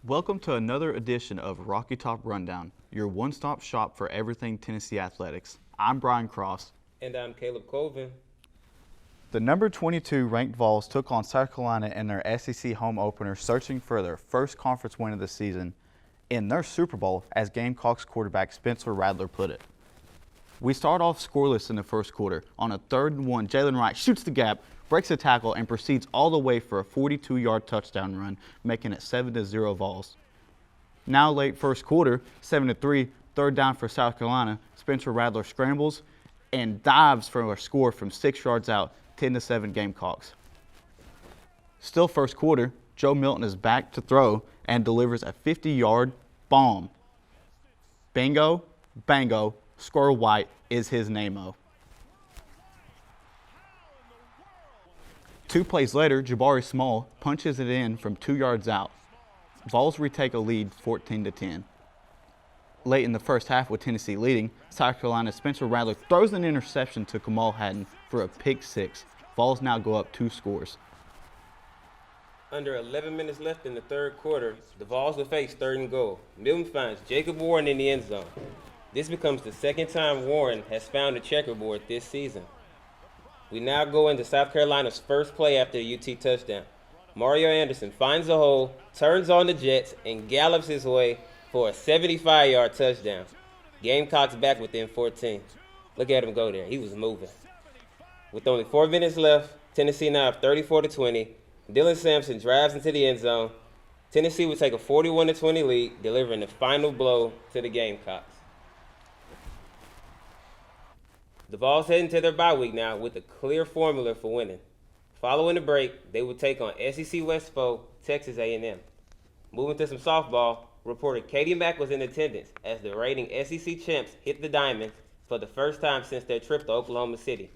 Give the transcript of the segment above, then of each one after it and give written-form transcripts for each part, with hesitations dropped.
Welcome to another edition of Rocky Top Rundown, your one-stop shop for everything Tennessee athletics. I'm Bryan Cross. And I'm Caleb Colvin. The number 22 ranked Vols took on South Carolina in their SEC home opener, searching for their first conference win of the season in their Super Bowl, as Gamecocks quarterback Spencer Rattler put it. We start off scoreless in the first quarter. On a 3rd and 1, Jalen Wright shoots the gap, breaks a tackle, and proceeds all the way for a 42-yard touchdown run, making it 7-0 Vols. Now late first quarter, 7-3, 3rd down for South Carolina. Spencer Rattler scrambles and dives for a score from 6 yards out, 10-7 Gamecocks. Still first quarter, Joe Milton is back to throw and delivers a 50-yard bomb. Bingo, bango, Squirrel White is his name-o. 2 plays later, Jabari Small punches it in from 2 yards out. Vols retake a lead 14-10. Late in the first half with Tennessee leading, South Carolina's Spencer Rattler throws an interception to Kamal Hadden for a pick 6. Vols now go up 2 scores. Under 11 minutes left in the third quarter, the Vols will face 3rd and goal. Milton finds Jacob Warren in the end zone. This becomes the second time Warren has found a checkerboard this season. We now go into South Carolina's first play after the UT touchdown. Mario Anderson finds a hole, turns on the Jets, and gallops his way for a 75-yard touchdown. Gamecocks back within 14. Look at him go there. He was moving. With only 4 minutes left, Tennessee now up 34-20. Dylan Sampson drives into the end zone. Tennessee would take a 41-20 lead, delivering the final blow to the Gamecocks. The Vols head into their bye week now with a clear formula for winning. Following the break, they would take on SEC West foe Texas A&M. Moving to some softball, reporter Katie Mack was in attendance as the reigning SEC champs hit the diamond for the first time since their trip to Oklahoma City.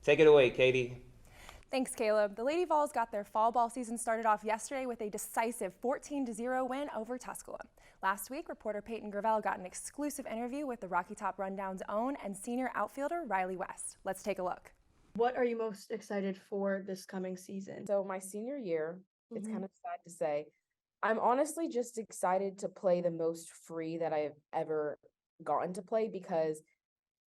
Take it away, Katie. Thanks, Caleb. The Lady Vols got their fall ball season started off yesterday with a decisive 14-0 win over Tusculum. Last week, reporter Peyton Gravell got an exclusive interview with the Rocky Top Rundown's own and senior outfielder Rylie West. Let's take a look. What are you most excited for this coming season? So my senior year, it's kind of sad to say, I'm honestly just excited to play the most free that I've ever gotten to play, because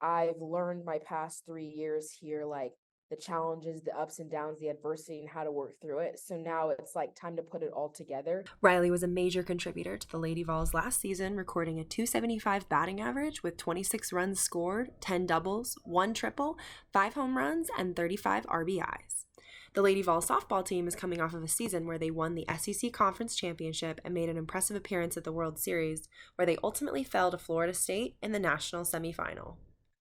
I've learned my past 3 years here, like the challenges, the ups and downs, the adversity, and how to work through it. So now it's like time to put it all together. Rylie was a major contributor to the Lady Vols last season, recording a .275 batting average with 26 runs scored, 10 doubles, 1 triple, 5 home runs, and 35 RBIs. The Lady Vols softball team is coming off of a season where they won the SEC Conference Championship and made an impressive appearance at the World Series, where they ultimately fell to Florida State in the national semifinal.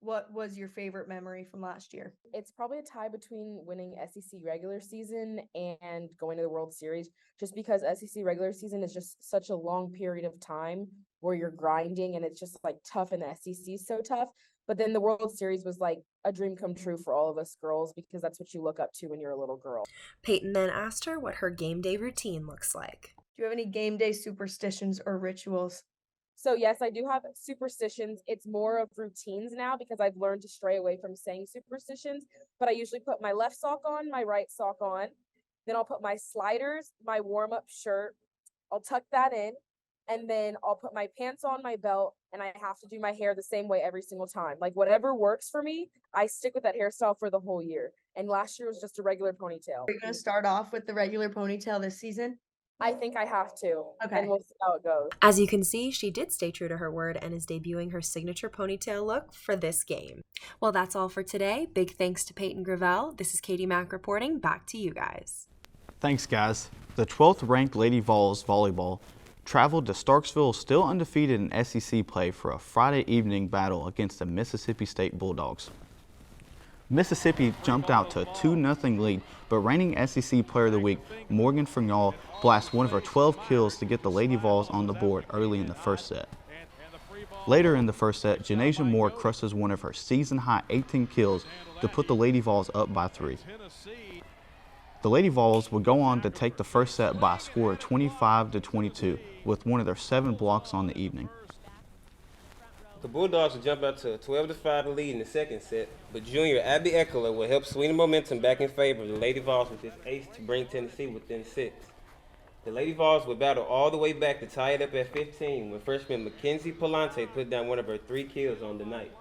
What was your favorite memory from last year? It's probably a tie between winning SEC regular season and going to the World Series, just because SEC regular season is just such a long period of time where you're grinding and it's just like tough, and the SEC is so tough. But then the World Series was like a dream come true for all of us girls, because that's what you look up to when you're a little girl. Peyton then asked her what her game day routine looks like. Do you have any game day superstitions or rituals? So yes, I do have superstitions. It's more of routines now, because I've learned to stray away from saying superstitions. But I usually put my left sock on, my right sock on. Then I'll put my sliders, my warm-up shirt. I'll tuck that in. And then I'll put my pants on, my belt, and I have to do my hair the same way every single time. Like whatever works for me, I stick with that hairstyle for the whole year. And last year was just a regular ponytail. Are you going to start off with the regular ponytail this season? I think I have to. Okay. And we'll see how it goes. As you can see, she did stay true to her word and is debuting her signature ponytail look for this game. Well, that's all for today. Big thanks to Peyton Gravell. This is Katie Mack reporting. Back to you guys. Thanks, guys. The 12th ranked Lady Vols volleyball traveled to Starksville, still undefeated in SEC play, for a Friday evening battle against the Mississippi State Bulldogs. Mississippi jumped out to a 2-0 lead, but reigning SEC Player of the Week, Morgan Frignall, blasts one of her 12 kills to get the Lady Vols on the board early in the first set. Later in the first set, Janasia Moore crushes one of her season-high 18 kills to put the Lady Vols up by 3. The Lady Vols would go on to take the first set by a score of 25-22, with one of their 7 blocks on the evening. The Bulldogs will jump out to a 12-5 lead in the second set, but junior Abby Eckler will help swing the momentum back in favor of the Lady Vols with his ace to bring Tennessee within 6. The Lady Vols would battle all the way back to tie it up at 15 when freshman Mackenzie Palante put down one of her 3 kills on the night.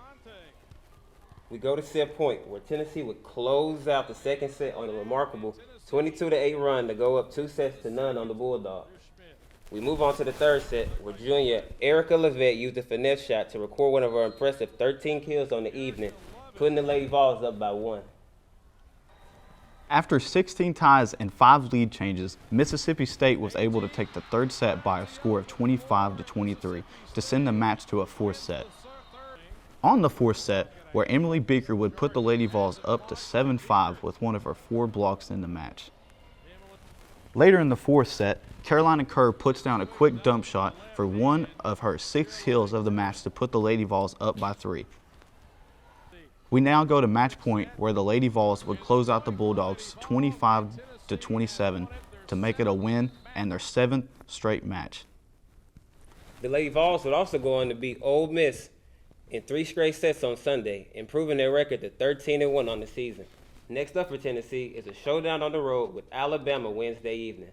We go to set point, where Tennessee would close out the second set on a remarkable 22-8 run to go up 2-0 on the Bulldogs. We move on to the third set, where junior Erica Levette used a finesse shot to record one of her impressive 13 kills on the evening, putting the Lady Vols up by 1. After 16 ties and 5 lead changes, Mississippi State was able to take the third set by a score of 25-23 to send the match to a fourth set. On the fourth set, where Emily Beaker would put the Lady Vols up to 7-5 with one of her 4 blocks in the match. Later in the fourth set, Caroline Kerr puts down a quick dump shot for one of her 6 kills of the match to put the Lady Vols up by 3. We now go to match point, where the Lady Vols would close out the Bulldogs 25-27 to make it a win and their 7th straight match. The Lady Vols would also go on to beat Ole Miss in 3 straight sets on Sunday, improving their record to 13-1 on the season. Next up for Tennessee is a showdown on the road with Alabama Wednesday evening.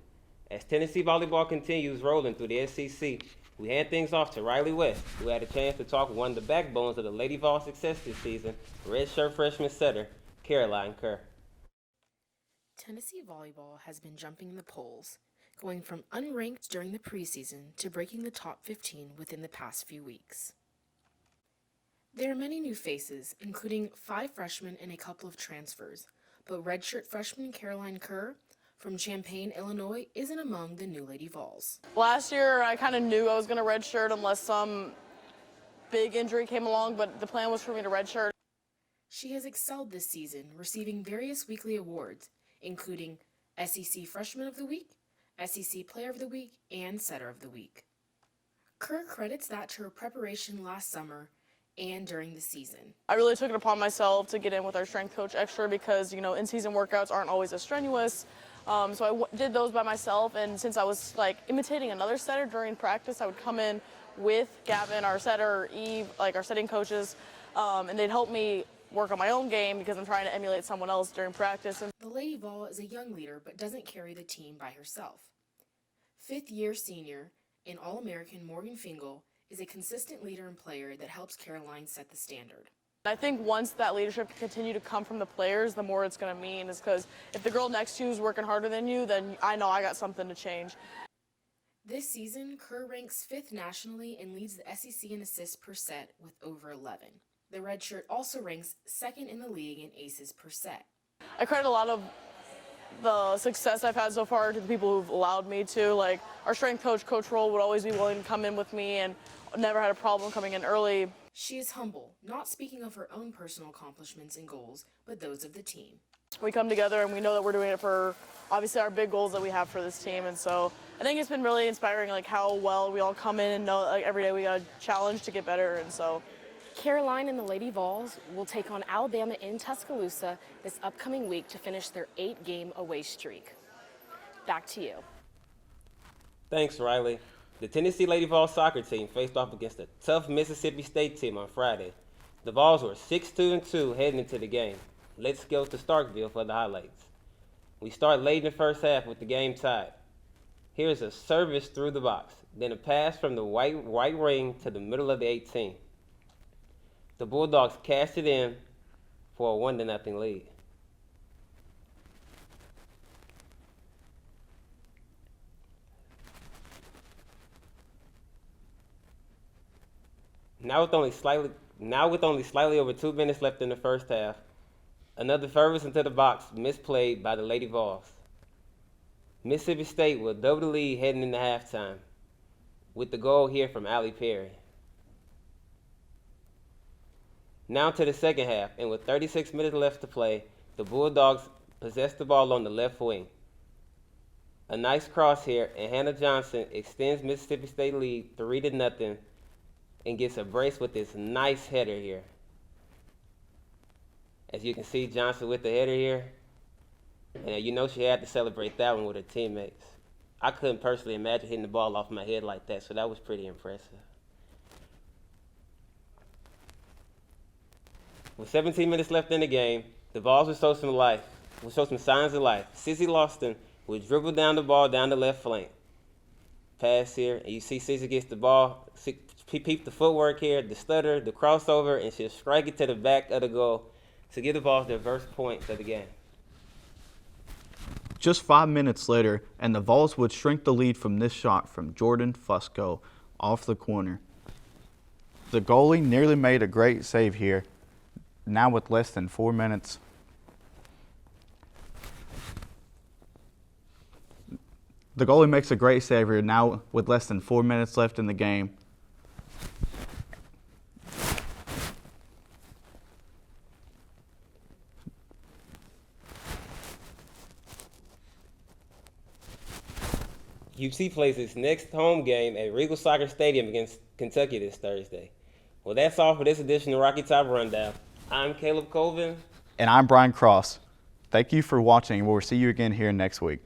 As Tennessee volleyball continues rolling through the SEC, we hand things off to Rylie West, who had a chance to talk with one of the backbones of the Lady Vol success this season, redshirt freshman setter Caroline Kerr. Tennessee volleyball has been jumping the polls, going from unranked during the preseason to breaking the top 15 within the past few weeks. There are many new faces, including 5 freshmen and a couple of transfers, but redshirt freshman Caroline Kerr from Champaign, Illinois, isn't among the new Lady Vols. Last year, I kind of knew I was going to redshirt unless some big injury came along, but the plan was for me to redshirt. She has excelled this season, receiving various weekly awards, including SEC Freshman of the Week, SEC Player of the Week, and Setter of the Week. Kerr credits that to her preparation last summer and during the season. I really took it upon myself to get in with our strength coach extra because, in-season workouts aren't always as strenuous. So I did those by myself, and since I was imitating another setter during practice, I would come in with Gavin, our setter, Eve, our setting coaches, and they'd help me work on my own game because I'm trying to emulate someone else during practice. The Lady Vol is a young leader but doesn't carry the team by herself. 5th-year senior and All-American Morgan Fingal is a consistent leader and player that helps Caroline set the standard. I think once that leadership can continue to come from the players, the more it's going to mean is because if the girl next to you is working harder than you, then I know I got something to change. This season, Kerr ranks 5th nationally and leads the SEC in assists per set with over 11. The redshirt also ranks 2nd in the league in aces per set. I credit a lot of the success I've had so far to the people who've allowed me to. Our strength coach, Coach Roll, would always be willing to come in with me and never had a problem coming in early. She is humble, not speaking of her own personal accomplishments and goals, but those of the team. We come together and we know that we're doing it for, obviously, our big goals that we have for this team. And so I think it's been really inspiring, how well we all come in and know every day we got a challenge to get better. And so Caroline and the Lady Vols will take on Alabama in Tuscaloosa this upcoming week to finish their 8-game away streak. Back to you. Thanks, Rylie. The Tennessee Lady Vols soccer team faced off against a tough Mississippi State team on Friday. The Vols were 6-2-2 heading into the game. Let's go to Starkville for the highlights. We start late in the first half with the game tied. Here's a service through the box, then a pass from the white ring to the middle of the 18. The Bulldogs cashed it in for a 1-0 lead. Now with only slightly over 2 minutes left in the first half, another service into the box misplayed by the Lady Vols. Mississippi State will double the lead heading into halftime, with the goal here from Allie Perry. Now to the second half, and with 36 minutes left to play, the Bulldogs possess the ball on the left wing. A nice cross here, and Hannah Johnson extends Mississippi State lead 3-0 and gets a brace with this nice header here. As you can see, Johnson with the header here. And she had to celebrate that one with her teammates. I couldn't personally imagine hitting the ball off my head like that, so that was pretty impressive. With 17 minutes left in the game, the Vols will show some signs of life. Sissy Lawson will dribble down the ball down the left flank. pass here, and you see Caesar gets the ball, peep the footwork here, the stutter, the crossover, and she'll strike it to the back of the goal to give the Vols their first points of the game. Just 5 minutes later, and the Vols would shrink the lead from this shot from Jordan Fusco off the corner. The goalie nearly made a great save here, now with less than 4 minutes. The goalie makes a great save here, now with less than 4 minutes left in the game. UC plays its next home game at Regal Soccer Stadium against Kentucky this Thursday. Well, that's all for this edition of Rocky Top Rundown. I'm Caleb Colvin. And I'm Bryan Cross. Thank you for watching. We'll see you again here next week.